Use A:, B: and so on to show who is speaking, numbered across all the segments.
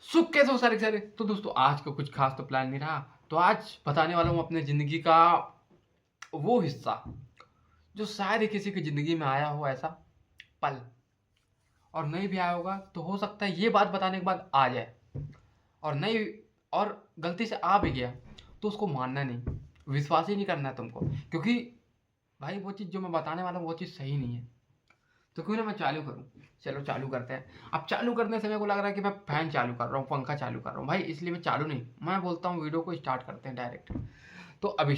A: सुख कैसे हो सारे सारे। तो दोस्तों आज का कुछ खास तो प्लान नहीं रहा। तो आज बताने वाला हूँ अपने ज़िंदगी का वो हिस्सा जो शायद ही किसी की ज़िंदगी में आया हो, ऐसा पल, और नहीं भी आया होगा तो हो सकता है ये बात बताने के बाद आ जाए, और नहीं, और गलती से आ भी गया तो उसको मानना नहीं, विश्वास ही नहीं करना है तुमको, क्योंकि भाई वो चीज़ जो मैं बताने वाला हूँ वो चीज़ सही नहीं है। तो क्यों ना मैं चालू करूँ। चलो चालू करते हैं। अब चालू करने से मेरे को लग रहा है कि मैं फैन चालू कर रहा हूँ, पंखा चालू कर रहा हूँ भाई, इसलिए मैं चालू नहीं, मैं बोलता हूँ वीडियो को स्टार्ट करते हैं डायरेक्ट। तो अब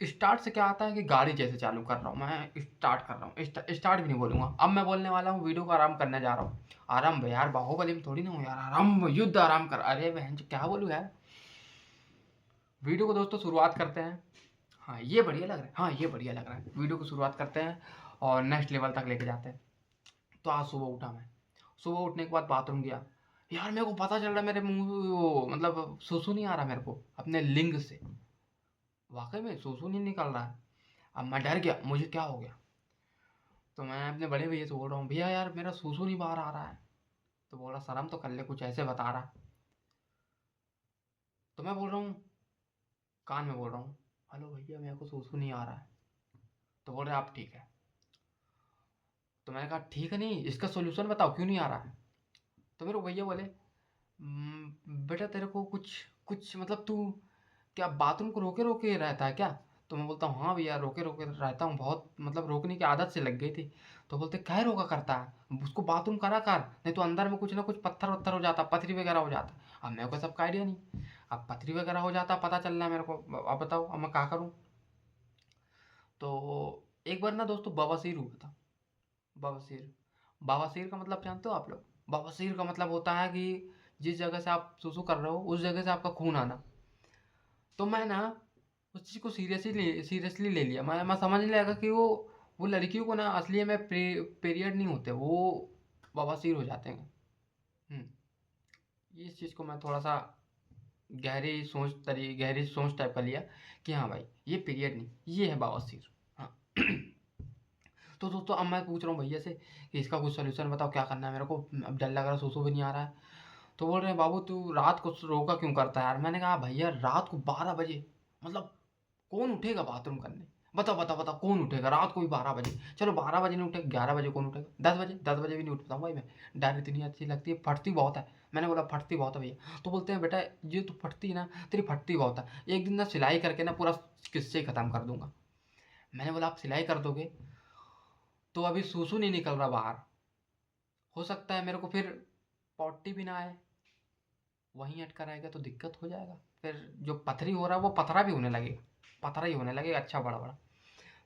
A: स्टार्ट से क्या आता है कि गाड़ी जैसे चालू कर रहा हूँ, मैं स्टार्ट कर रहा हूँ, स्टार्ट भी नहीं बोलूँगा। अब मैं बोलने वाला हूँ वीडियो को आराम करने जा रहा हूँ। आराम भाई यार, बाहुबली में थोड़ी ना हूँ यार, आराम युद्ध आराम कर, अरे बहन क्या बोलूँ यार। वीडियो को दोस्तों शुरुआत करते हैं। हाँ ये बढ़िया लग रहा है, हाँ ये बढ़िया लग रहा है। वीडियो को शुरुआत करते हैं और नेक्स्ट लेवल तक लेके जाते हैं। तो आज सुबह उठा मैं। सुबह उठने के बाद बाथरूम गया। यार मेरे को पता चल रहा है मेरे मुंह वो मतलब सुसु नहीं आ रहा मेरे को अपने लिंग से। वाकई में सुसु नहीं निकल रहा है। अब मैं डर गया, मुझे क्या हो गया। तो मैं अपने बड़े भैया से बोल रहा हूँ, भैया यार मेरा सुसु नहीं बाहर आ रहा है। तो बोल रहा शर्म तो कर ले, कुछ ऐसे बता रहा। तो मैं बोल रहा हूँ, कान में बोल रहा हूँ, हेलो भैया मेरे को सुसु नहीं आ रहा है। तो बोल रहे आप ठीक है। तो मैंने कहा ठीक है नहीं, इसका सोल्यूशन बताओ क्यों नहीं आ रहा है। तो मेरे को भैया बोले, बेटा तेरे को कुछ कुछ मतलब तू क्या बाथरूम को रोके रोके रहता है क्या। तो मैं बोलता हूँ हाँ भैया रोके रोके रहता हूँ, बहुत मतलब रोकने की आदत से लग गई थी। तो बोलते काहे रोका करता है, उसको बाथरूम करा कर, नहीं तो अंदर में कुछ ना कुछ पत्थर वत्थर हो जाता, पथरी वगैरह हो जाता। अब मेरे को सबका आइडिया नहीं। अब पथरी वगैरह हो जाता पता चल रहा है मेरे को, अब बताओ अब मैं क्या करूँ। तो एक बार ना दोस्तों बवासीर हुआ था। बवासीर, बवासीर का मतलब जानते हो आप लोग। बवासीर का मतलब होता है कि जिस जगह से आप सुसु कर रहे हो उस जगह से आपका खून आना। तो मैं ना उस चीज़ को सीरियसली ले लिया। मैं समझने लगा कि वो लड़कियों को ना असली में पीरियड नहीं होते, वो बवासीर हो जाते हैं। इस चीज़ को मैं थोड़ा सा गहरी सोच टाइप का लिया कि हाँ भाई ये पीरियड नहीं, ये है बवासीर। हाँ। तो दोस्तों अब मैं पूछ रहा हूँ भैया से कि इसका कुछ सोल्यूशन बताओ, क्या करना है मेरे को, अब डर लग रहा है, सोसो भी नहीं आ रहा है। तो बोल रहे हैं बाबू तू रात को रोका क्यों करता है यार। मैंने कहा भैया रात को 12 बजे, मतलब कौन उठेगा बाथरूम करने। बताओ बताओ बताओ कौन उठेगा रात को भी 12 बजे। चलो 12 बजे नहीं उठेगा, 11 बजे कौन उठेगा, 10 बजे, 10 बजे भी नहीं उठ पाता हूँ भाई मैं। डर इतनी अच्छी लगती है, फटती बहुत है। मैंने बोला फटती बहुत है भैया। तो बोलते हैं बेटा ये तो फटती है ना, तेरी फटती बहुत है, एक दिन ना सिलाई करके ना पूरा किस्से ही खत्म कर दूंगा। मैंने बोला आप सिलाई कर दोगे तो अभी सूसू नहीं निकल रहा बाहर, हो सकता है मेरे को फिर पॉटी भी ना आए, वहीं अटका रहेगा तो दिक्कत हो जाएगा। फिर जो पथरी हो रहा है वो पथरा भी होने लगेगा, पथरा ही होने लगेगा अच्छा बड़ा बड़ा।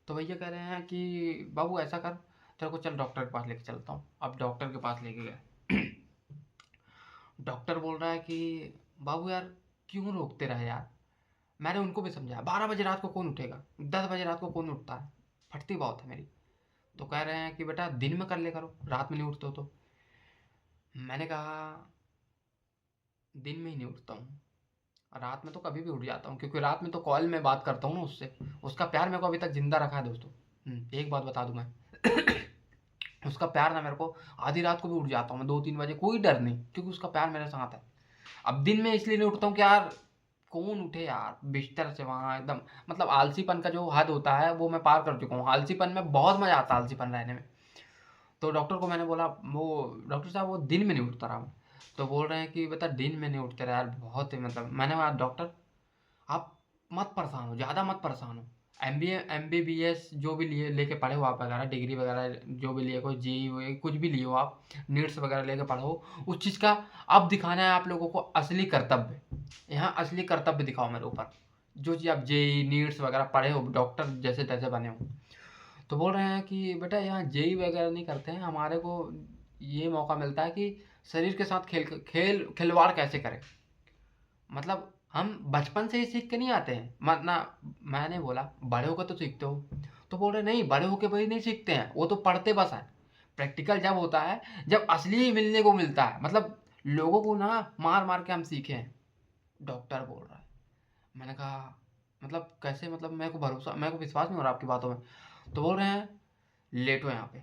A: तो भैया कह रहे हैं कि बाबू ऐसा कर, तेरे को चल डॉक्टर के पास लेके चलता हूँ। अब डॉक्टर के पास लेके गए। डॉक्टर बोल रहा है कि बाबू यार क्यों रोकते रहे यार। मैंने उनको भी समझाया 12 बजे रात को कौन उठेगा, 10 बजे रात को कौन उठता है, फटती बहुत है मेरी। तो कह रहे हैं कि बेटा दिन में कर ले करो, रात में नहीं उठते हो तो। मैंने कहा दिन में ही नहीं उठता हूँ, रात में तो कभी भी उठ जाता हूँ, क्योंकि रात में तो कॉल में बात करता हूँ ना उससे। उसका प्यार मेरे को अभी तक जिंदा रखा है दोस्तों। एक बात बता दूं मैं। उसका प्यार ना मेरे को, आधी रात को भी उठ जाता हूँ मैं 2-3 बजे, कोई डर नहीं, क्योंकि उसका प्यार मेरे साथ है। अब दिन में इसलिए नहीं उठता हूँ कि यार कौन उठे यार बिस्तर से वहां एकदम, मतलब आलसीपन का जो हद होता है वो मैं पार कर चुका हूँ। आलसीपन में बहुत मजा आता है, आलसीपन रहने में। तो डॉक्टर को मैंने बोला, वो डॉक्टर साहब वो दिन में नहीं उठता रहा मैं। तो बोल रहे हैं कि बता दिन में नहीं उठते रहा यार, बहुत ही मतलब। मैंने कहा डॉक्टर आप मत परेशान हो, ज़्यादा मत परेशान हो। MBBS जो भी लिए लेके पढ़े हो आप वगैरह, डिग्री वगैरह जो भी लिए, कोई JEE कुछ भी लिए हो आप, नीट्स वगैरह लेके पढ़ो, उस चीज़ का अब दिखाना है आप लोगों को असली कर्तव्य। यहाँ असली कर्तव्य दिखाओ मेरे ऊपर, जो चीज़ आप JEE नीट्स वगैरह पढ़े हो, डॉक्टर जैसे तैसे बने हो। तो बोल रहे हैं कि बेटा यहाँ JEE वगैरह नहीं करते हैं, हमारे को ये मौका मिलता है कि शरीर के साथ खिलवाड़ कैसे करें। मतलब हम बचपन से ही सीख के नहीं आते हैं मरना। मैंने बोला बड़े होकर तो सीखते हो। तो बोल रहे नहीं बड़े होकर वही नहीं सीखते हैं, वो तो पढ़ते बस है। प्रैक्टिकल जब होता है जब असली ही मिलने को मिलता है, मतलब लोगों को ना मार मार के हम सीखे हैं। डॉक्टर बोल रहा है। मैंने कहा मतलब कैसे, मतलब मेरे को विश्वास नहीं हो रहा आपकी बातों में। तो बोल रहे हैं लेटो यहाँ पे।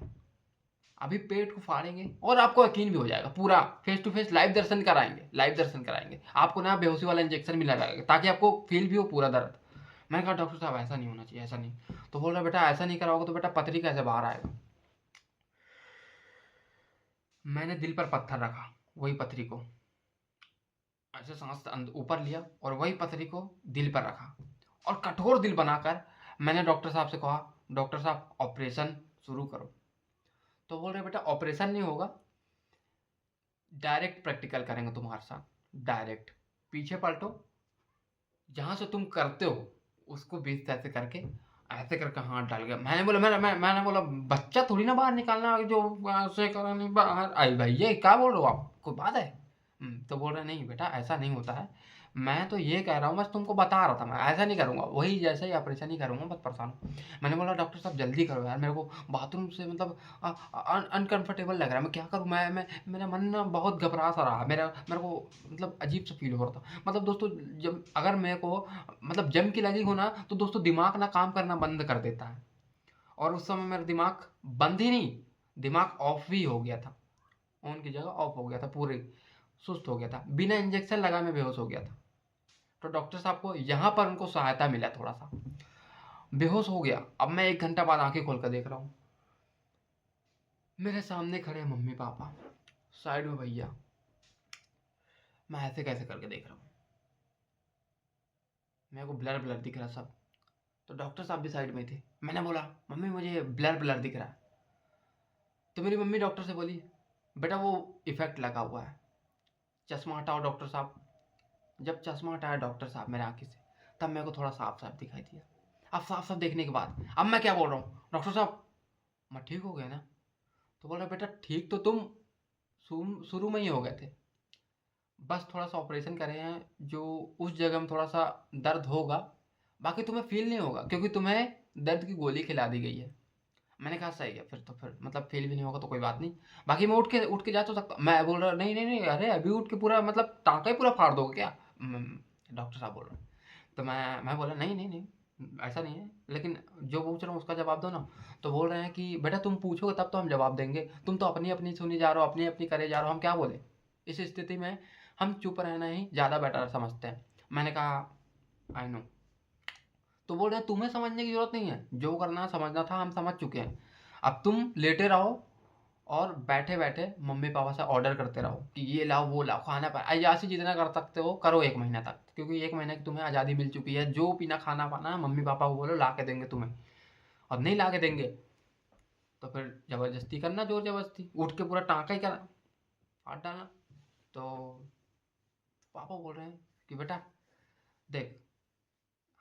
A: अभी पेट को फाड़ेंगे और आपको यकीन भी हो जाएगा, पूरा फेस टू फेस लाइव दर्शन कराएंगे, लाइव दर्शन कराएंगे आपको ना, बेहोशी वाला इंजेक्शन भी लगाएंगे ताकि आपको फील भी हो पूरा दर्द। मैंने कहा डॉक्टर साहब ऐसा नहीं होना चाहिए, ऐसा नहीं। तो बोल रहा बेटा ऐसा नहीं कराओगे तो बेटा पथरी कैसे बाहर आएगा। मैंने दिल पर पत्थर रखा, वही पथरी को ऐसे सांस ऊपर लिया और वही पथरी को दिल पर रखा और कठोर दिल बनाकर मैंने डॉक्टर साहब से कहा, डॉक्टर साहब ऑपरेशन शुरू करो। तो बोल रहे बेटा ऑपरेशन नहीं होगा, डायरेक्ट प्रैक्टिकल करेंगे तुम्हारे साथ, डायरेक्ट पीछे पलटो, जहां से तुम करते हो उसको बीच ऐसे करके, ऐसे करके हाथ डाल गया। मैंने बोला बच्चा थोड़ी ना बाहर निकालना जो ऐसे करा, नहीं बाहर आई भाई, ये क्या बोल रहे हो आप, कोई बात है। तो बोल रहे नहीं बेटा ऐसा नहीं होता है, मैं तो ये कह रहा हूँ, बस तुमको बता रहा था, मैं ऐसा नहीं करूँगा, वही जैसे ही ऑपरेशन ही करूँगा, बस परेशान हूँ। मैंने बोला डॉक्टर साहब जल्दी करो यार, मेरे को बाथरूम से मतलब अनकंफर्टेबल लग रहा है, मैं क्या करूँ, मैं मेरा मन ना बहुत घबरा सा रहा, मेरे को मतलब अजीब सा फील हो रहा था। मतलब दोस्तों जब अगर मेरे को मतलब जम की लगी हो ना, तो दोस्तों दिमाग ना काम करना बंद कर देता है, और उस समय मेरा दिमाग बंद ही नहीं, दिमाग ऑफ भी हो गया था, ऑन की जगह ऑफ हो गया था, पूरे सुस्त हो गया था, बिना इंजेक्शन लगाए मैं बेहोश हो गया था। तो डॉक्टर साहब को यहाँ पर उनको सहायता मिला, थोड़ा सा बेहोश हो गया। अब मैं 1 घंटा बाद आंखें खोल कर देख रहा हूँ, मेरे सामने खड़े हैं मम्मी पापा, साइड में भैया, मैं ऐसे कैसे करके देख रहा हूँ, मेरे को ब्लर ब्लर दिख रहा सब। तो डॉक्टर साहब भी साइड में थे। मैंने बोला मम्मी मुझे ब्लर ब्लर दिख रहा है। तो मेरी मम्मी डॉक्टर से बोली बेटा वो इफेक्ट लगा हुआ है, चश्मा हटाओ डॉक्टर साहब। जब चश्मा हटाया डॉक्टर साहब मेरे आंखें से, तब मेरे को थोड़ा साफ साफ दिखाई दिया। अब साफ साफ देखने के बाद अब मैं क्या बोल रहा हूँ, डॉक्टर साहब मैं ठीक हो गया ना। तो बोल रहा बेटा ठीक तो तुम शुरू में ही हो गए थे, बस थोड़ा सा ऑपरेशन करे हैं जो उस जगह में थोड़ा सा दर्द होगा, बाकी तुम्हें फील नहीं होगा क्योंकि तुम्हें दर्द की गोली खिला दी गई है। मैंने कहा सही है, फिर तो फिर मतलब फील भी नहीं होगा तो कोई बात नहीं, बाकी मैं उठ के जा तो सकता। मैं बोल रहा नहीं नहीं नहीं, अरे अभी उठ के पूरा मतलब टाँका ही पूरा फाड़ दोगे क्या, डॉक्टर साहब बोल रहे हैं। तो मैं बोला नहीं नहीं नहीं ऐसा नहीं है, लेकिन जो पूछ रहा हूँ उसका जवाब दो ना। तो बोल रहे हैं कि बेटा तुम पूछोगे तब तो हम जवाब देंगे, तुम तो अपनी अपनी सुनी जा रहे हो, अपनी अपनी करे जा रहे हो, हम क्या बोले। इस स्थिति में हम चुप रहना ही ज़्यादा बेटर समझते हैं। मैंने कहा आई नो। तो बोल रहे हैं तुम्हें समझने की जरूरत नहीं है, जो करना समझना था हम समझ चुके हैं, अब तुम लेटे रहो और बैठे बैठे मम्मी पापा से ऑर्डर करते रहो कि ये लाओ वो लाओ, खाना पर अय्याशी जितना कर सकते हो करो 1 महीना तक, क्योंकि 1 महीने की तुम्हें आज़ादी मिल चुकी है, जो पीना खाना पाना है मम्मी पापा को बोलो ला के देंगे तुम्हें। अब नहीं ला के देंगे तो फिर ज़बरदस्ती करना, जोर ज़बरदस्ती उठ के पूरा टाँका ही करना, हाथ डालना। तो पापा बोल रहे हैं कि बेटा देख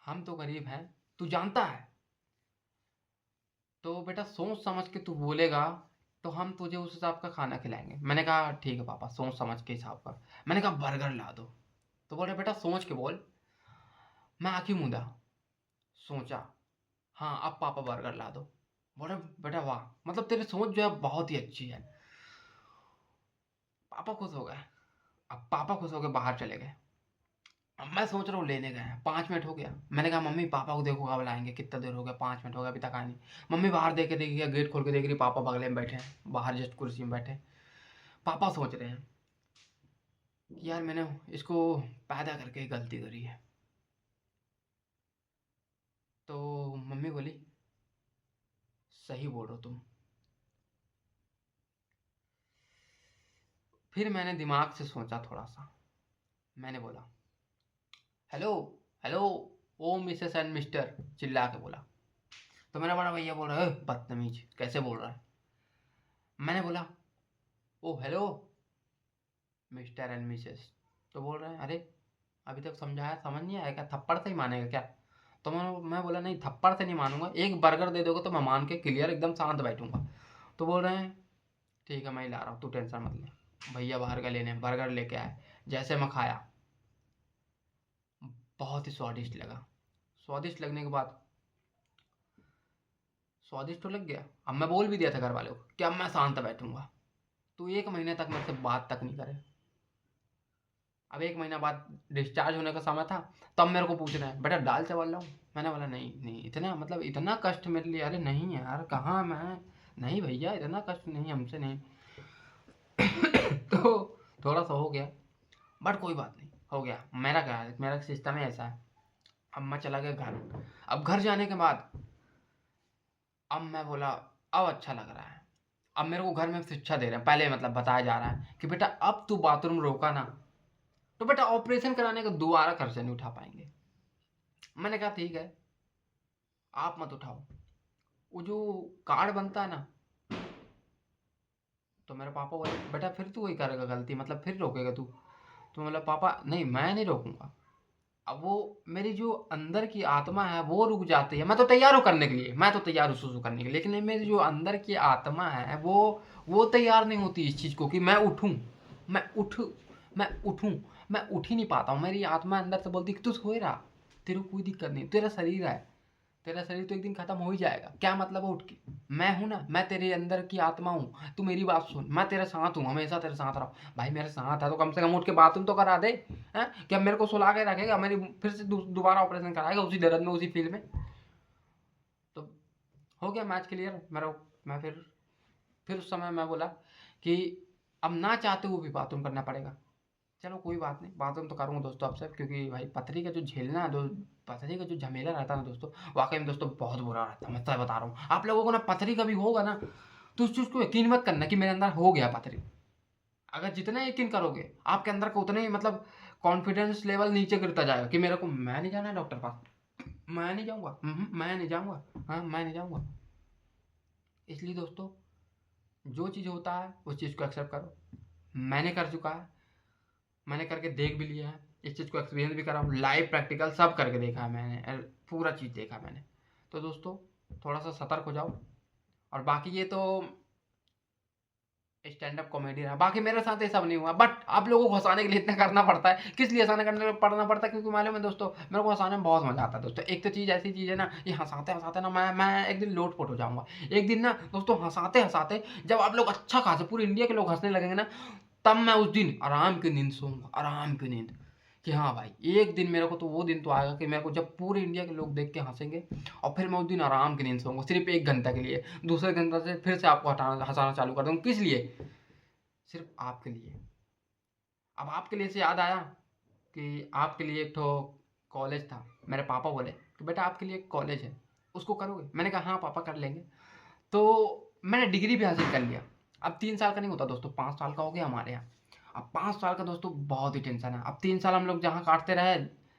A: हम तो गरीब हैं, तू जानता है, तो बेटा सोच समझ के तू बोलेगा तो हम तुझे उस हिसाब का खाना खिलाएंगे। मैंने कहा ठीक है पापा, सोच समझ के हिसाब का। मैंने कहा बर्गर ला दो। तो बोल रहे बेटा सोच के बोल। मैं आंखें मूंदा, सोचा, हाँ अब पापा बर्गर ला दो। बोले बेटा वाह, मतलब तेरी सोच जो है बहुत ही अच्छी है। पापा खुश हो गए। अब पापा खुश हो गए, बाहर चले गए। अब मैं सोच रहा हूँ लेने गए हैं, 5 मिनट हो गया। मैंने कहा मम्मी पापा को देखो कब लाएंगे, कितना देर हो गया, 5 मिनट हो गया अभी तक आए नहीं। मम्मी बाहर देख के देखी गया, गेट खोल के देख रही पापा बगले में बैठे हैं, बाहर जस्ट कुर्सी में बैठे। पापा सोच रहे हैं कि यार मैंने इसको पैदा करके गलती करी है। तो मम्मी बोली सही बोल रहे हो तुम। फिर मैंने दिमाग से सोचा थोड़ा सा, मैंने बोला हेलो हेलो, ओ मिसेस एंड मिस्टर, चिल्ला के बोला। तो मेरा बड़ा भैया बोल रहा है बदतमीज कैसे बोल रहा है। मैंने बोला ओ हेलो मिस्टर एंड मिसेस। तो बोल रहे हैं अरे अभी तक समझाया समझ नहीं आया क्या, थप्पड़ से ही मानेगा क्या। तो मैं बोला नहीं थप्पड़ से नहीं मानूंगा, एक बर्गर दे दोगे तो मैं मान के क्लियर एकदम शांत बैठूंगा। तो बोल रहे हैं ठीक है मैं ही ला रहा हूँ, तू टेंशन मत ले। भैया बाहर का लेने बर्गर लेके आए, जैसे मैं खाया बहुत ही स्वादिष्ट लगा। स्वादिष्ट लगने के बाद स्वादिष्ट तो लग गया, अब मैं बोल भी दिया था घर वालों को कि अब मैं शांत बैठूंगा, तू 1 महीने तक मेरे से बात तक नहीं करे। अब 1 महीना बाद डिस्चार्ज होने का समय था, तब मेरे को पूछ रहे हैं बेटा दाल चावल लाऊं। मैंने बोला नहीं नहीं, इतना मतलब इतना कष्ट मेरे लिए, अरे नहीं यार कहाँ मैं नहीं भैया इतना कष्ट नहीं, हमसे नहीं। तो थोड़ा सा हो गया, बट कोई बात नहीं, हो गया। मेरा क्या है, मेरा सिस्टम है ऐसा है। अब मैं चला गया घर। अब घर जाने के बाद अब मैं बोला अब अच्छा लग रहा है। अब मेरे को घर में शिक्षा दे रहे हैं, पहले मतलब बताया जा रहा है कि बेटा अब तू बाथरूम रोका ना तो बेटा ऑपरेशन कराने का दोबारा खर्चा नहीं उठा पाएंगे। मैंने कहा ठीक है, आप मत उठाओ। वो जो कार्ड बनता है ना, तो मेरे पापा बोले बेटा फिर तू वही करेगा गलती, मतलब फिर रोकेगा तू। तो मैं बोला पापा नहीं, मैं नहीं रोकूंगा। अब वो मेरी जो अंदर की आत्मा है वो रुक जाती है। मैं तो तैयार हूँ करने के लिए, मैं तो तैयार हूँ सुसु करने के लिए, लेकिन मेरी जो अंदर की आत्मा है वो तैयार नहीं होती इस चीज़ को कि मैं उठूँ, मैं उठूँ, मैं उठूँ। मैं उठ ही नहीं पाता हूँ। मेरी आत्मा अंदर से बोलती कि तू सो रहा, तेरे को कोई दिक्कत नहीं, तेरा शरीर है, तेरा शरीर तो एक दिन खत्म हो ही जाएगा, क्या मतलब है उठ के। मैं हूं ना, मैं तेरे अंदर की आत्मा हूं, तू मेरी बात सुन, मैं तेरे साथ हूं, हमेशा तेरे साथ रहो। भाई मेरे साथ है तो कम से कम उठ के बाथरूम तो करा दे। हैं क्या मेरे को सुला के रखेगा, मेरी फिर से दोबारा ऑपरेशन कराएगा उसी दर्द में, उसी फील्ड में। तो हो गया मैच क्लियर मेरा। मैं फिर उस समय मैं बोला कि अब ना चाहते हुए भी बाथरूम करना पड़ेगा। चलो कोई बात नहीं, बाथरूम तो करूँगा दोस्तों आपसे, क्योंकि भाई पथरी का जो झेलना है, पथरी का जो झमेला रहता है ना दोस्तों, वाकई में दोस्तों बहुत बुरा रहता है। मैं सच बता रहा हूँ आप लोगों को ना, पथरी कभी होगा ना तो उस चीज़ को यकीन मत करना कि मेरे अंदर हो गया पथरी। अगर जितना यकीन करोगे आपके अंदर का उतना ही मतलब कॉन्फिडेंस लेवल नीचे गिरता जाएगा कि मेरे को, मैं नहीं जाना है डॉक्टर पास, मैं नहीं जाऊँगा, मैं नहीं जाऊँगा, हाँ मैं नहीं जाऊँगा। इसलिए दोस्तों जो चीज़ होता है उस चीज़ को एक्सेप्ट करो। मैंने कर चुका है, मैंने करके देख भी लिया है, इस चीज़ को एक्सपीरियंस भी करा हूँ, लाइव प्रैक्टिकल सब करके देखा है मैंने, पूरा चीज़ देखा मैंने। तो दोस्तों थोड़ा सा सतर्क हो जाओ। और बाकी ये तो स्टैंड अप कॉमेडी रहा, बाकी मेरे साथ ये सब नहीं हुआ, बट आप लोगों को हंसाने के लिए इतना करना पड़ता है। किस लिए हंसाने करने पड़ना पड़ता है, क्योंकि मालूम है दोस्तों मेरे को हंसाने में बहुत मजा आता है दोस्तों। एक तो चीज़ ऐसी चीज़ है ना, ये हंसाते हंसाते ना मैं एक दिन लोटपोट हो जाऊंगा। एक दिन ना दोस्तों हंसाते हंसाते जब आप लोग अच्छा खासा पूरे इंडिया के लोग हंसने लगेंगे ना, तब मैं उस दिन आराम की नींद सोऊंगा, आराम की नींद, कि हाँ भाई एक दिन मेरे को तो वो दिन तो आएगा कि मेरे को जब पूरे इंडिया के लोग देख के हंसेंगे, और फिर मैं उस दिन आराम की नींद सोऊंगा सिर्फ 1 घंटा के लिए। दूसरे घंटा से फिर से आपको हटाना हंसाना चालू कर दूंगा। किस लिए? सिर्फ आपके लिए। अब आपके लिए से याद आया कि आपके लिए एक तो कॉलेज था। मेरे पापा बोले कि बेटा आपके लिए एक कॉलेज है, उसको करोगे? मैंने कहा हाँ पापा कर लेंगे। तो मैंने डिग्री भी हासिल कर लिया। अब 3 साल का नहीं होता दोस्तों, 5 साल का हो गया हमारे यहाँ। अब 5 साल का दोस्तों बहुत ही टेंशन है। अब 3 साल हम लोग जहाँ काटते रहे,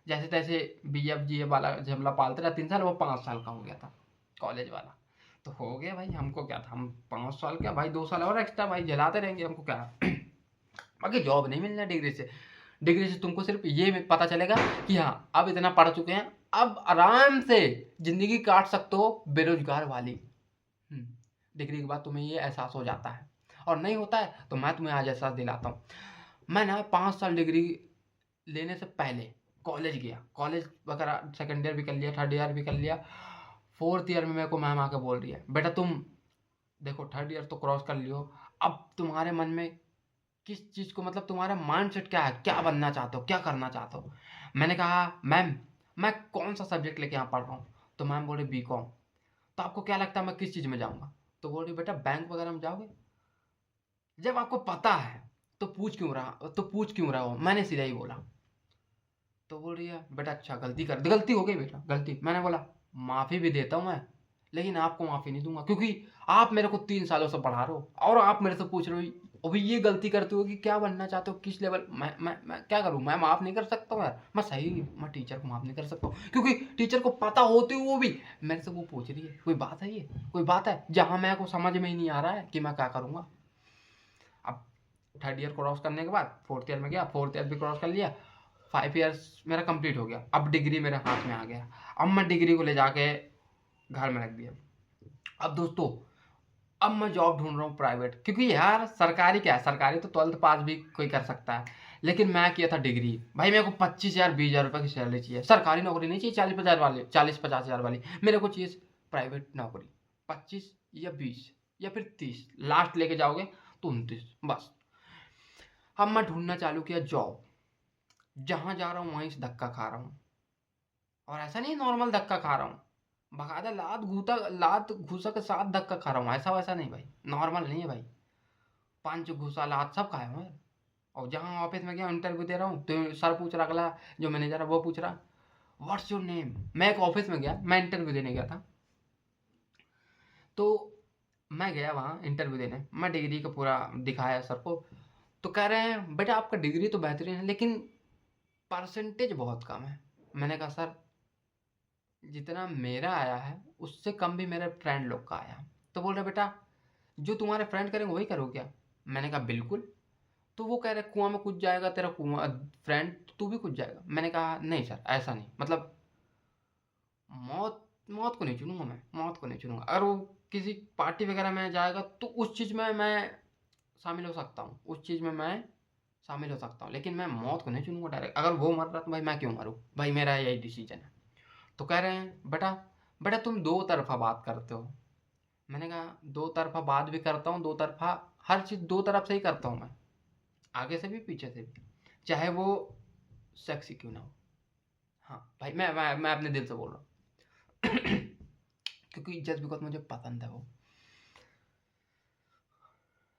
A: जैसे तैसे BF GF वाला झमला पालते रहे 3 साल, वो 5 साल का हो गया था कॉलेज वाला। तो हो गया भाई, हमको क्या था, हम 5 साल क्या भाई, 2 साल और एक्स्ट्रा भाई जलाते रहेंगे, हमको क्या। बाकी जॉब नहीं मिलना डिग्री से। डिग्री से तुमको सिर्फ ये पता चलेगा कि हाँ अब इतना पढ़ चुके हैं, अब आराम से जिंदगी काट सकते हो बेरोजगार वाली। डिग्री के बाद तुम्हें ये एहसास हो जाता है, और नहीं होता है तो मैं तुम्हें आज एहसास दिलाता हूँ। मैं ना 5 साल डिग्री लेने से पहले कॉलेज गया, कॉलेज वगैरह सेकेंड ईयर भी कर लिया, थर्ड ईयर भी कर लिया। फोर्थ ईयर में मेरे को मैम आके बोल रही है बेटा तुम देखो थर्ड ईयर तो क्रॉस कर लियो, अब तुम्हारे मन में किस चीज़ को, मतलब तुम्हारा माइंडसेट क्या है, क्या बनना चाहते हो, क्या करना चाहते हो। मैंने कहा मैम मैं कौन सा सब्जेक्ट लेके यहाँ पढ़ रहा हूँ। तो मैम बोले BCom। तो आपको क्या लगता है मैं किस चीज़ में जाऊँगा? तो बोल रही बेटा बैंक वगैरह में जाओगे। जब आपको पता है तो पूछ क्यों रहा हो, मैंने सीधा ही बोला। तो बोल रही है बेटा अच्छा गलती हो गई बेटा, गलती। मैंने बोला माफ़ी भी देता हूँ मैं, लेकिन आपको माफ़ी नहीं दूंगा, क्योंकि आप मेरे को 3 सालों से पढ़ा रहे हो और आप मेरे से पूछ रहे हो अभी ये गलती करते हो कि क्या बनना चाहते हो, किस लेवल। मैं क्या करूँ, मैं माफ़ नहीं कर सकता हूँ यार। मैं टीचर को माफ़ नहीं कर सकता हूँ, क्योंकि टीचर को पता होते हुए भी मेरे से वो पूछ रही है। कोई बात है ये? कोई बात है जहाँ मेरे को समझ में ही नहीं आ रहा है कि मैं क्या करूँगा। अब थर्ड ईयर क्रॉस करने के बाद फोर्थ ईयर में गया, फोर्थ ईयर भी क्रॉस कर लिया, 5 ईयर्स मेरा कंप्लीट हो गया। अब डिग्री मेरे हाथ में आ गया। अब मैं डिग्री को ले जाके घर में रख दिया। अब दोस्तों अब मैं जॉब ढूंढ रहा हूँ प्राइवेट, क्योंकि यार सरकारी क्या है, सरकारी तो 12th पास भी कोई कर सकता है, लेकिन मैं किया था डिग्री। भाई मेरे को 25,000 20,000 रुपये की सैलरी चाहिए, सरकारी नौकरी नहीं चाहिए 40-50 हज़ार वाली, मेरे को चाहिए प्राइवेट नौकरी। 25 या 20 या फिर 30, लास्ट लेके जाओगे तो 29 बस। अब मैं ढूंढना चालू किया जॉब, जहाँ जा रहा हूँ वहीं से धक्का खा रहा हूँ। और ऐसा नहीं नॉर्मल धक्का खा रहा हूँ, बाकायदा लात घूसा के साथ धक्का खा रहा हूँ, ऐसा वैसा नहीं भाई, नॉर्मल नहीं है भाई, पंच घूसा लात सब खाया हूँ यार। और जहाँ ऑफिस में गया इंटरव्यू दे रहा हूँ तो सर पूछ रहा, अगला जो मैनेजर है वो पूछ रहा व्हाट्स योर नेम। मैं एक ऑफिस में गया, मैं इंटरव्यू देने गया था, तो मैं गया वहाँ इंटरव्यू देने, मैं डिग्री का पूरा दिखाया सर को, तो कह रहे हैं बेटा आपका डिग्री तो बेहतरीन है लेकिन परसेंटेज बहुत कम है। मैंने कहा सर जितना मेरा आया है उससे कम भी मेरे फ्रेंड लोग का आया। तो बोल रहे बेटा जो तुम्हारे फ्रेंड करेंगे वही करो क्या। मैंने कहा बिल्कुल। तो वो कह रहे कुआं में कूद जाएगा तेरा कुआं फ्रेंड, तू भी कूद जाएगा। मैंने कहा नहीं सर ऐसा नहीं, मतलब मौत मौत को नहीं चुनूंगा, मैं मौत को नहीं चुनूंगा। अगर वो किसी पार्टी वगैरह में जाएगा तो उस चीज़ में मैं शामिल हो सकता हूँ, उस चीज़ में मैं शामिल हो सकता हूँ, लेकिन मैं मौत को नहीं चुनूंगा डायरेक्ट। अगर वो मर रहा तो भाई मैं क्यों मरूँ, भाई मेरा यही डिसीजन है। तो कह रहे हैं बेटा बेटा तुम दो तरफा बात करते हो। मैंने कहा दो तरफा बात भी करता हूँ, दो तरफा हर चीज़ दो तरफ से ही करता हूँ मैं, आगे से भी पीछे से भी, चाहे वो सेक्सी क्यों ना हो। हाँ भाई मैं अपने दिल से बोल रहा हूँ क्योंकि जस्ट बिकॉज मुझे पसंद है वो,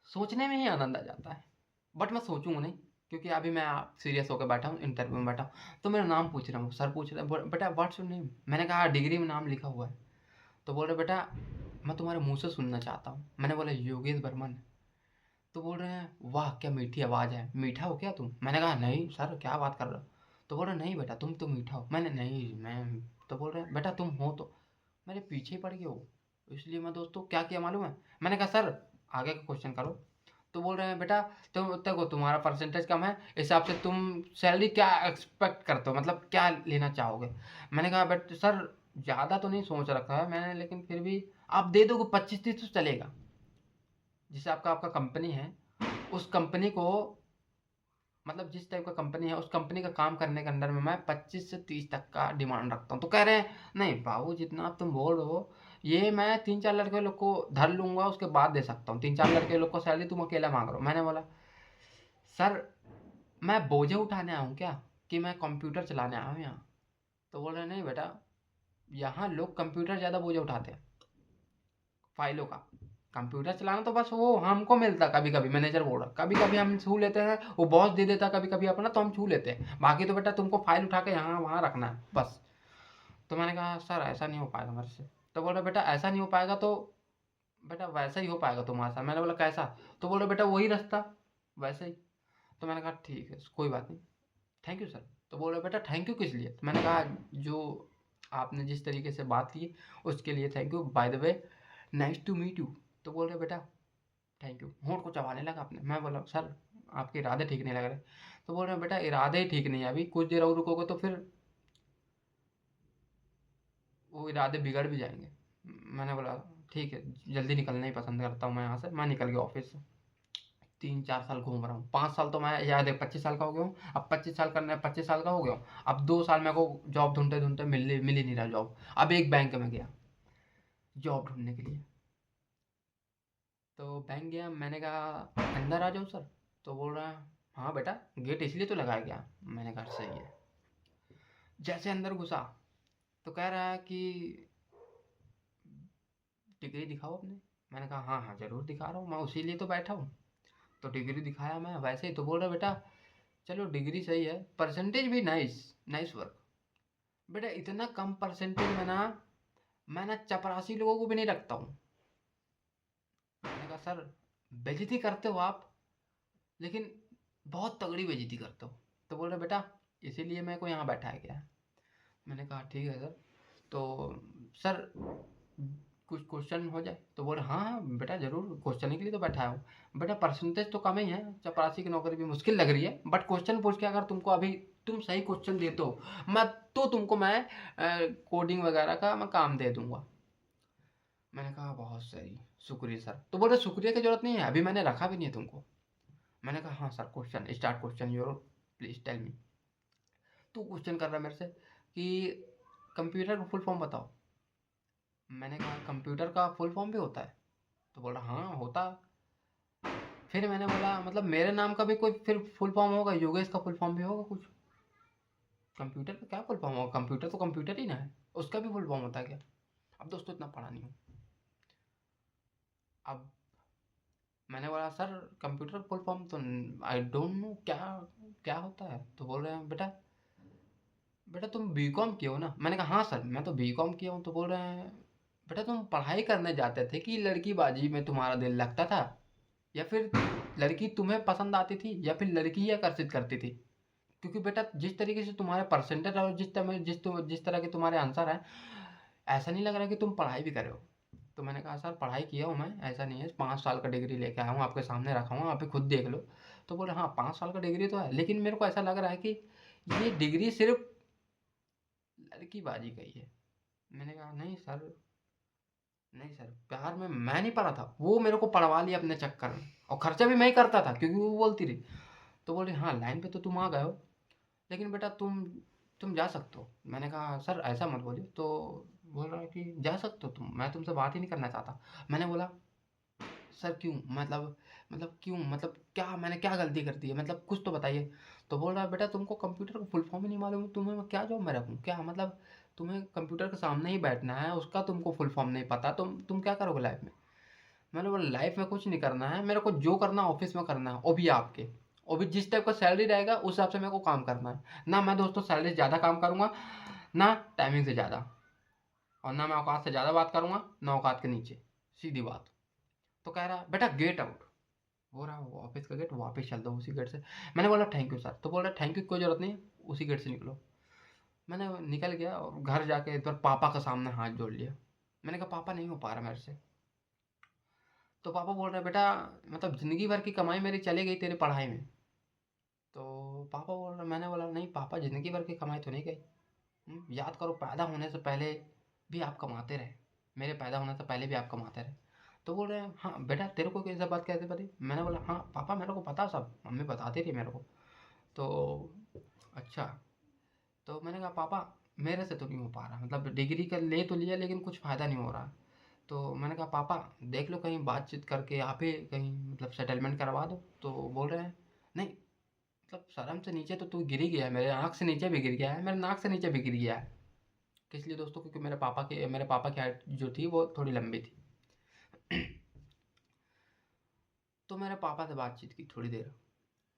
A: सोचने में ही आनंद आ जाता है। बट मैं सोचूंगा नहीं, क्योंकि अभी मैं सीरियस होकर बैठा हूँ, इंटरव्यू में बैठा हूँ, तो मेरा नाम पूछ रहा हूँ, सर पूछ रहे हैं बेटा व्हाट्स योर नेम। मैंने कहा डिग्री में नाम लिखा हुआ है। तो बोल रहे बेटा मैं तुम्हारे मुंह से सुनना चाहता हूँ। मैंने बोला योगेश बर्मन। तो बोल रहे हैं वाह क्या मीठी आवाज़ है, मीठा हो क्या तुम। मैंने कहा नहीं सर क्या बात कर रहे हो। तो बोल रहे नहीं बेटा तुम तो मीठा हो। मैंने नहीं मैं। तो बोल रहे हैं बेटा तुम हो तो मेरे पीछे ही पड़ गए हो। इसलिए मैं दोस्तों क्या किया मालूम है, मैंने कहा सर आगे का क्वेश्चन करो। तो बोल रहे हैं बेटा तुम देखो तुम्हारा परसेंटेज कम है, इस हिसाब से तुम सैलरी क्या एक्सपेक्ट करते हो, मतलब क्या लेना चाहोगे। मैंने कहा बट सर ज़्यादा तो नहीं सोच रखा है मैंने, लेकिन फिर भी आप दे दोगे 25-30 तो चलेगा। जिससे आपका आपका कंपनी है उस कंपनी को, मतलब जिस टाइप का कंपनी है उस कंपनी का काम करने के अंदर में मैं 25 से 30 तक का डिमांड रखता हूँ। तो कह रहे हैं नहीं बाबू जितना आप तुम बोल रहे हो ये मैं 3-4 लड़के लोग को धर लूंगा उसके बाद दे सकता हूँ, 3-4 लड़के लोग को सैलरी तुम अकेला मांग रहे हो। मैंने बोला सर मैं बोझे उठाने आया हूँ क्या, कि मैं कंप्यूटर चलाने आया हूँ यहाँ। तो बोल रहे नहीं बेटा यहाँ लोग कंप्यूटर ज़्यादा बोझे उठाते हैं फाइलों का, कंप्यूटर चलाना तो बस वो हमको मिलता कभी कभी, मैनेजर बोल रहा कभी कभी हम छू लेते हैं, वो बॉस दे देता कभी कभी अपना तो हम छू लेते हैं, बाकी तो बेटा तुमको फाइल उठा के यहाँ वहाँ रखना है बस। तो मैंने कहा सर ऐसा नहीं हो पाएगा मेरे से। तो बोल रहे बेटा ऐसा नहीं हो पाएगा तो बेटा वैसा ही हो पाएगा तुम्हारे साथ। मैंने बोला कैसा। तो बोल रहे बेटा वही रास्ता वैसे ही। तो मैंने कहा ठीक है कोई बात नहीं, थैंक यू सर। तो बोल रहे बेटा थैंक यू किस लिए। तो मैंने कहा जो आपने जिस तरीके से बात की उसके लिए thank you, by the way nice to meet you. तो बोल रहे बेटा थैंक यू, होंठ को चबाने लगा आपने। मैं बोला सर आपके इरादे ठीक नहीं लग रहे। तो बोल रहे हैं बेटा इरादे ही ठीक नहीं है, अभी कुछ देर और रुकोगे तो फिर वो इरादे बिगड़ भी जाएंगे। मैंने बोला ठीक है जल्दी निकलना ही पसंद करता हूँ मैं यहाँ से। मैं निकल गया ऑफिस से। 3-4 साल घूम रहा हूँ, 5 साल तो मैं याद है 25 साल का हो गया हूँ, अब 25 साल करने 25 साल का हो गया हूँ। अब 2 साल मेरे को जॉब ढूंढते ढूंढते मिल ही नहीं रहा जॉब। अब एक बैंक में गया जॉब ढूंढने के लिए। तो बैंक गया, मैंने कहा अंदर आ जाओ सर। तो बोल रहा है हाँ बेटा गेट इसलिए तो लगाया गया। मैंने कहा सही है। जैसे अंदर घुसा तो कह रहा है कि डिग्री दिखाओ अपने। मैंने कहा हाँ हाँ ज़रूर दिखा रहा हूँ, मैं उसी लिए तो बैठा हूँ। तो डिग्री दिखाया मैं वैसे ही। तो बोल रहा बेटा चलो डिग्री सही है, परसेंटेज भी नाइस, नाइस वर्क। बेटा इतना कम परसेंटेज में ना मैं ना चपरासी लोगों को भी नहीं रखता हूँ। मैंने कहा सर बेइज्जती करते हो आप, लेकिन बहुत तगड़ी बेइज्जती करते हो। तो बोल रहे बेटा इसीलिए मेरे को यहाँ बैठाया गया है। मैंने कहा ठीक है सर। तो सर कुछ क्वेश्चन हो जाए। तो बोले हाँ हाँ बेटा जरूर, क्वेश्चन के लिए तो बैठा हूँ। बेटा परसेंटेज तो कम ही है, चपरासी की नौकरी भी मुश्किल लग रही है, बट क्वेश्चन पूछ के अगर तुमको अभी तुम सही क्वेश्चन देते हो मैं तो तुमको मैं कोडिंग वगैरह का मैं काम दे दूंगा। मैंने कहा बहुत सही शुक्रिया सर। तो बोले शुक्रिया की जरूरत नहीं है, अभी मैंने रखा भी नहीं है तुमको। मैंने कहा हाँ sir question start, question your please tell me. तो क्वेश्चन कर रहा है मेरे से कि कंप्यूटर का फुल फॉर्म बताओ। मैंने कहा कंप्यूटर का फुल फॉर्म भी होता है। तो बोला हाँ होता। फिर मैंने बोला मतलब मेरे नाम का भी कोई फिर फुल फॉर्म होगा, योगेश का फुल फॉर्म भी होगा कुछ। कंप्यूटर का क्या फुल फॉर्म होगा, कंप्यूटर तो कंप्यूटर ही ना है, उसका भी फुल फॉर्म होता है क्या। अब दोस्तों इतना पढ़ा नहीं हूँ। अब मैंने बोला सर कंप्यूटर फुल फॉर्म तो आई डोंट नो क्या क्या होता है। तो बोल रहे हैं बेटा बेटा तुम बीकॉम किए हो ना। मैंने कहा हाँ सर मैं तो बीकॉम किया हूँ। तो बोल रहे हैं बेटा तुम पढ़ाई करने जाते थे कि लड़की बाजी में तुम्हारा दिल लगता था, या फिर लड़की तुम्हें पसंद आती थी, या फिर लड़की ही आकर्षित करती थी? क्योंकि बेटा जिस तरीके से तुम्हारे परसेंटेज और जिस तरह के तुम्हारे आंसर है, ऐसा नहीं लग रहा कि तुम पढ़ाई भी करे हो। तो मैंने कहा सर पढ़ाई किया हूँ मैं, ऐसा नहीं है, 5 साल का डिग्री लेके आया हूँ, आपके सामने रखा हूँ, आप भी खुद देख लो। तो बोले हाँ 5 साल का डिग्री तो है, लेकिन मेरे को ऐसा लग रहा है कि ये डिग्री सिर्फ लड़की बाजी का ही है। मैंने कहा नहीं सर, नहीं सर, प्यार में मैं नहीं पड़ा था, वो मेरे को पढ़वा लिया अपने चक्कर में, और खर्चा भी मैं ही करता था क्योंकि वो बोलती रही। तो बोले हाँ लाइन पे तो तुम आ गए हो, लेकिन बेटा तुम जा सकते हो। मैंने कहा सर ऐसा मत बोलिए। तो बोल रहा है कि जा सकते हो तुम, मैं तुमसे बात ही नहीं करना चाहता। मैंने बोला सर क्यों, मतलब क्यों, मतलब क्या मैंने क्या गलती कर दी है, मतलब कुछ तो बताइए। तो बोल रहा है बेटा तुमको कंप्यूटर का फुल फॉर्म ही नहीं मालूम, तुम्हें मैं क्या जॉब में रखूँ क्या, मतलब तुम्हें कंप्यूटर के सामने ही बैठना है, उसका तुमको फुल फॉर्म नहीं पता, तुम क्या करोगे लाइफ में? मैंने बोला लाइफ में कुछ नहीं करना है, मेरे को जो करना है ऑफिस में करना है, वो भी आपके, वो भी जिस टाइप का सैलरी रहेगा उस हिसाब से मेरे को काम करना है ना। मैं दोस्तों सैलरी से ज़्यादा काम करूँगा, ना टाइमिंग से ज़्यादा, और ना मैं औकात से ज़्यादा बात करूँगा, ना औकात के नीचे, सीधी बात। तो कह रहा बेटा गेट आउट। हो रहा वो ऑफिस का गेट, वापस चल दो उसी गेट से। मैंने बोला थैंक यू सर। तो बोल रहा थैंक यू कोई ज़रूरत नहीं है, उसी गेट से निकलो। मैंने निकल गया और घर जाके एक बार पापा के सामने हाथ जोड़ लिया। मैंने कहा पापा नहीं हो पा रहा मेरे से। तो पापा बोल रहे बेटा मतलब ज़िंदगी भर की कमाई मेरी चली गई तेरी पढ़ाई में। तो पापा बोल रहे, मैंने बोला नहीं पापा ज़िंदगी भर की कमाई तो नहीं गई। याद करो पैदा होने से पहले भी आप कमाते रहे, मेरे पैदा होने से पहले भी आप कमाते रहे। तो बोल रहे हैं हाँ बेटा तेरे को कैसे बात कैसे पता? मैंने बोला हाँ पापा मेरे को पता सब, मम्मी बताती थी मेरे को। तो अच्छा। तो मैंने कहा पापा मेरे से तो नहीं हो पा रहा, मतलब डिग्री कर ले तो लिया लेकिन कुछ फ़ायदा नहीं हो रहा। तो मैंने कहा पापा देख लो कहीं बातचीत करके आप ही कहीं मतलब सेटलमेंट करवा दो। तो बोल रहे हैं नहीं, मतलब शर्म से नीचे तो तू गिर ही गया है, मेरे आँख से नीचे भी गिर गया है, मेरे नाक से नीचे भी गिर गया है। किस लिए दोस्तों? क्योंकि मेरे पापा की हाइट जो थी वो थोड़ी लंबी थी। तो मेरे पापा से बातचीत की थोड़ी देर।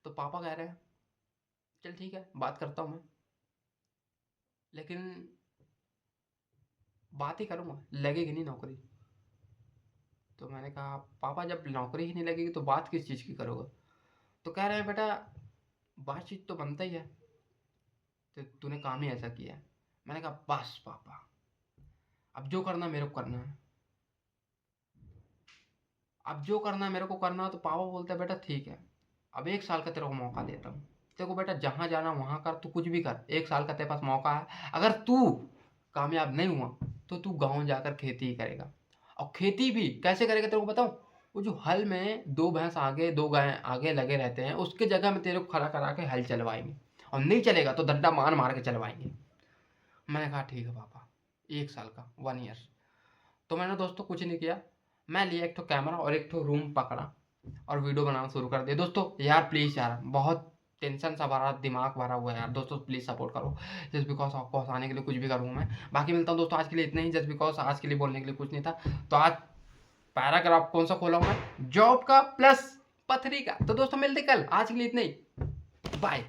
A: तो पापा कह रहे हैं चल ठीक है बात करता हूँ मैं, लेकिन बात ही करूँगा, लगेगी नहीं नौकरी। तो मैंने कहा पापा जब नौकरी ही नहीं लगेगी तो बात किस चीज़ की करोगे? तो कह रहे हैं बेटा बातचीत तो बनता ही है, तो तूने काम ही ऐसा किया है। मैंने कहा बस पापा अब जो करना मेरे को करना है, अब जो करना है मेरे को करना है। तो पापा बोलते हैं बेटा ठीक है, अब 1 साल का तेरे को मौका देता हूँ, तेरे को बेटा जहाँ जाना वहाँ कर, तू कुछ भी कर, 1 साल का तेरे पास मौका है। अगर तू कामयाब नहीं हुआ तो तू गाँव जाकर खेती ही करेगा। और खेती भी कैसे करेगा तेरे को बताऊँ? वो जो हल में 2 भैंस आगे 2 गाय आगे लगे रहते हैं, उसके जगह में तेरे को खड़ा करा के हल चलवाएंगे, और नहीं चलेगा तो डंडा मार मार के चलवाएंगे। मैंने कहा ठीक है पापा, 1 साल का 1 ईयर। तो मैंने दोस्तों कुछ नहीं किया, मैं लिया एक तो कैमरा और एक तो रूम पकड़ा और वीडियो बनाना शुरू कर दिया। दोस्तों यार प्लीज़ यार बहुत टेंशन सा भरा दिमाग भरा हुआ है यार, दोस्तों प्लीज़ सपोर्ट करो। जस्ट बिकॉज आपको हंसाने के लिए कुछ भी करूँगा मैं। बाकी मिलता हूँ दोस्तों आज के लिए इतना ही, जस्ट बिकॉज आज के लिए बोलने के लिए कुछ नहीं था। तो आज पैराग्राफ कौन सा खोला हूँ मैं? जॉब का प्लस पथरी का। तो दोस्तों मिलते कल, आज के लिए इतना ही, बाय।